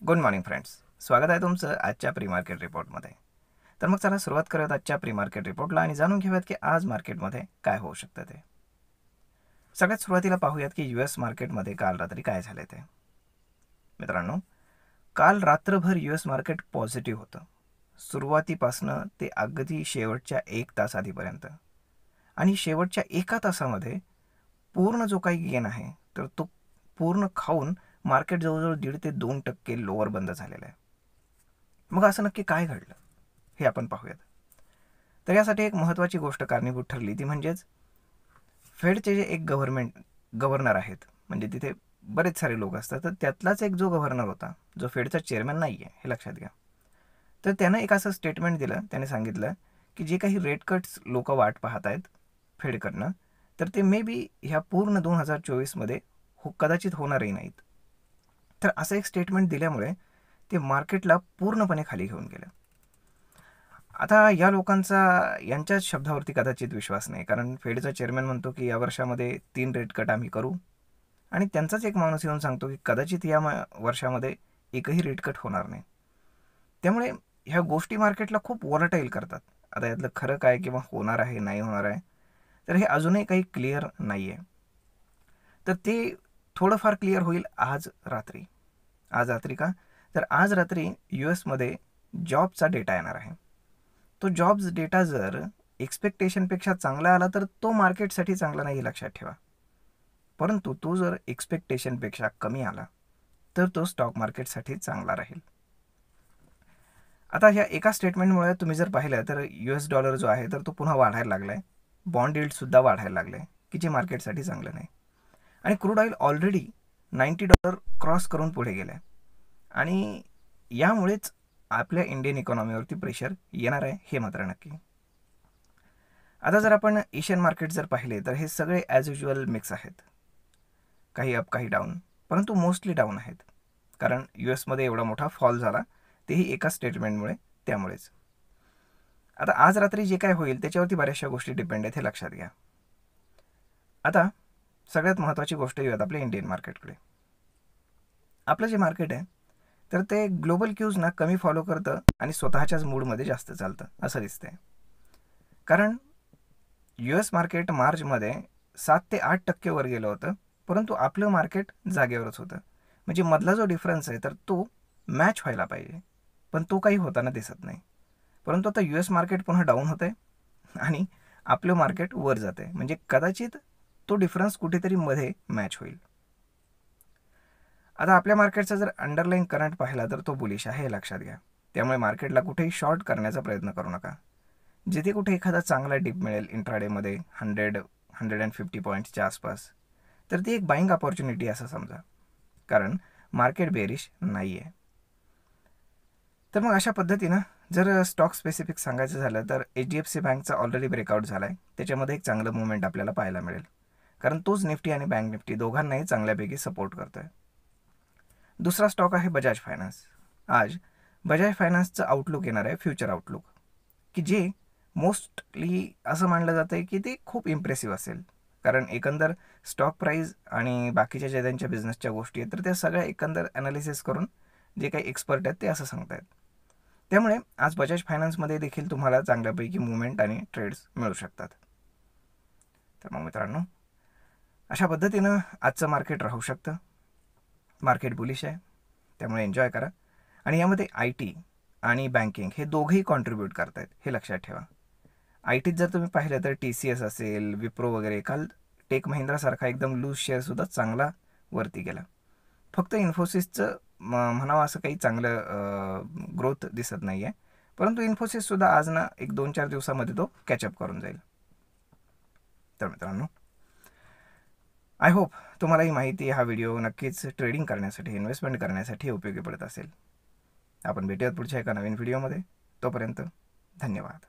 Good morning friends, स्वागत आहे तुमचं आजच्या प्री मार्केट रिपोर्टमध्ये. तर मग चला सुरुवात करूयात आजच्या प्री मार्केट रिपोर्टला आणि जाणून घेऊयात की आज मार्केटमध्ये काय होऊ शकतं ते. सगळ्यात सुरुवातीला पाहूयात की US मार्केटमध्ये काल रात्री काय झाले ते. मित्रांनो, काल रात्रभर US मार्केट पॉझिटिव्ह होतं, सुरुवातीपासनं ते अगदी शेवटच्या 1 तास आधीपर्यंत. आणि शेवटच्या 1 तासामध्ये पूर्ण जो काही गेन आहे तर तो पूर्ण खाऊन मार्केट जवळजवळ 1.5 ते 2% लोअर बंद झालेलं आहे. मग असं नक्की काय घडलं हे आपण पाहूयात. तर यासाठी एक महत्त्वाची गोष्ट कारणीभूत ठरली, ती म्हणजेच फेडचे जे एक गव्हर्नर आहेत, म्हणजे तिथे बरेच सारे लोक असतात, तर त्यातलाच एक जो गव्हर्नर होता, जो फेडचा चेअरमॅन नाही आहे हे लक्षात घ्या. तर त्यानं एक असं स्टेटमेंट दिलं. त्याने सांगितलं की जे काही रेट कट्स लोक वाट पाहत आहेत फेडकडनं, तर ते मे बी ह्या पूर्ण 2024मध्ये कदाचित होणारही नाहीत. तर असं एक स्टेटमेंट दिल्यामुळे ते मार्केटला पूर्णपणे खाली घेऊन गेलं. आता या लोकांचा यांच्याच शब्दावरती कदाचित विश्वास नाही, कारण फेडचा चेअरमॅन म्हणतो की या वर्षामध्ये 3 रेट कट आम्ही करू, आणि त्यांचाच एक माणूस येऊन सांगतो की कदाचित या वर्षामध्ये एकही रेट कट होणार नाही. त्यामुळे ह्या गोष्टी मार्केटला खूप वॉलटाईल करतात. आता यातलं खरं काय किंवा होणार आहे नाही होणार आहे, तर हे अजूनही काही क्लिअर नाही आहे. तर ते थोडंफार क्लिअर होईल आज रात्री. आज रात्री का? तर आज रात्री US मध्ये जॉबचा डेटा येणार आहे. तो जॉब्स डेटा जर एक्सपेक्टेशनपेक्षा चांगला आला तर तो मार्केटसाठी चांगला नाही, लक्षात ठेवा. परंतु तो जर एक्सपेक्टेशनपेक्षा कमी आला तर तो स्टॉक मार्केटसाठी चांगला राहील. आता ह्या एका स्टेटमेंटमुळे तुम्ही जर पाहिलं तर US डॉलर जो आहे तर तो पुन्हा वाढायला लागला आहे. बॉन्ड यील्डसुद्धा वाढायला लागले, की जे मार्केटसाठी चांगलं नाही. आणि क्रूड ऑइल ऑलरेडी $90 क्रॉस करून पुढे गेलं आहे. आणि यामुळेच आपल्या इंडियन इकॉनॉमीवरती प्रेशर येणार आहे, हे मात्र नक्की. आता जर आपण एशियन मार्केट जर पाहिले तर हे सगळे ॲज युजल मिक्स आहेत. काही अप काही डाऊन, परंतु मोस्टली डाऊन आहेत. कारण US एवढा मोठा फॉल झाला तेही एका स्टेटमेंटमुळे, त्यामुळेच. आता आज रात्री जे काय होईल त्याच्यावरती बऱ्याचशा गोष्टी डिपेंड आहेत, हे लक्षात घ्या. आता सगळ्यात महत्त्वाची गोष्ट येऊयात आपल्या इंडियन मार्केटकडे. आपलं जे मार्केट आहे तर ते ग्लोबल क्यूजना कमी फॉलो करतं आणि स्वतःच्याच मूडमध्ये जास्त चालतं असं दिसतंय. कारण US मार्केट मार्चमध्ये 7 ते 8% वर गेलं होतं, परंतु आपलं मार्केट जागेवरच होतं. म्हणजे मधला जो डिफरन्स आहे तर तो मॅच व्हायला पाहिजे, पण तो काही होताना दिसत नाही. परंतु आता US मार्केट पुन्हा डाऊन होतं आहे आणि आपलं मार्केट वर जातं आहे, म्हणजे कदाचित तो डिफरन्स कुठेतरी मध्ये मॅच होईल. आता आपल्या मार्केटचा जर अंडरलाईन करंट पाहिला तर तो बुलिश आहे, हे लक्षात घ्या. त्यामुळे मार्केटला कुठेही शॉर्ट करण्याचा प्रयत्न करू नका. जिथे कुठे एखादा चांगला डिप मिळेल इंट्राडेमध्ये 100-150 पॉईंट्सच्या आसपास, तर ती एक बाईंग अपॉर्च्युनिटी असं समजा, कारण मार्केट बेरिश नाही आहे. तर मग अशा पद्धतीनं जर स्टॉक स्पेसिफिक सांगायचं झालं तर HDFC बँकचा ऑलरेडी ब्रेकआउट झाला आहे. त्याच्यामध्ये एक चांगलं मुवमेंट आपल्याला पाहायला मिळेल, कारण तोच निफ्टी आणि बँक निफ्टी दोघांनाही चांगल्यापैकी सपोर्ट करतो आहे. दुसरा स्टॉक आहे बजाज फायनान्स. आज बजाज फायनान्सचं आउटलुक येणार आहे, फ्युचर आउटलुक, की जे मोस्टली असं मानलं जातं आहे की ते खूप इम्प्रेसिव्ह असेल. कारण एकंदर स्टॉक प्राईज आणि बाकीच्या ज्या त्यांच्या बिझनेसच्या गोष्टी आहेत तर त्या सगळ्या एकंदर ॲनालिसिस करून जे काही एक्सपर्ट आहेत ते असं सांगतायत. त्यामुळे आज बजाज फायनान्समध्ये देखील तुम्हाला चांगल्यापैकी मुवमेंट आणि ट्रेड्स मिळू शकतात. तर मग मित्रांनो, अशा पद्धतीनं आजचं मार्केट राहू शकतं. मार्केट बुलिश आहे, त्यामुळे एन्जॉय करा. आणि यामध्ये IT आणि बँकिंग हे दोघेही कॉन्ट्रीब्यूट करत आहेत, हे लक्षात ठेवा. ITत जर तुम्ही पाहिलं तर TCS असेल, विप्रो वगैरे, काल टेक महिंद्रासारखा एकदम लूज शेअरसुद्धा चांगला वरती गेला. फक्त इन्फोसिसचं म्हणावं असं काही चांगलं ग्रोथ दिसत नाही आहे, परंतु इन्फोसिससुद्धा आज ना एक 2-4 दिवसामध्ये तो कॅचअप करून जाईल. तर मित्रांनो, आय होप तुम्हाला ही माहिती, हा व्हिडिओ नक्कीच ट्रेडिंग करण्यासाठी, इन्व्हेस्टमेंट करण्यासाठी उपयोगी पडत असेल. आपण भेटूयात पुढच्या एका नवीन व्हिडिओमध्ये. तोपर्यंत धन्यवाद.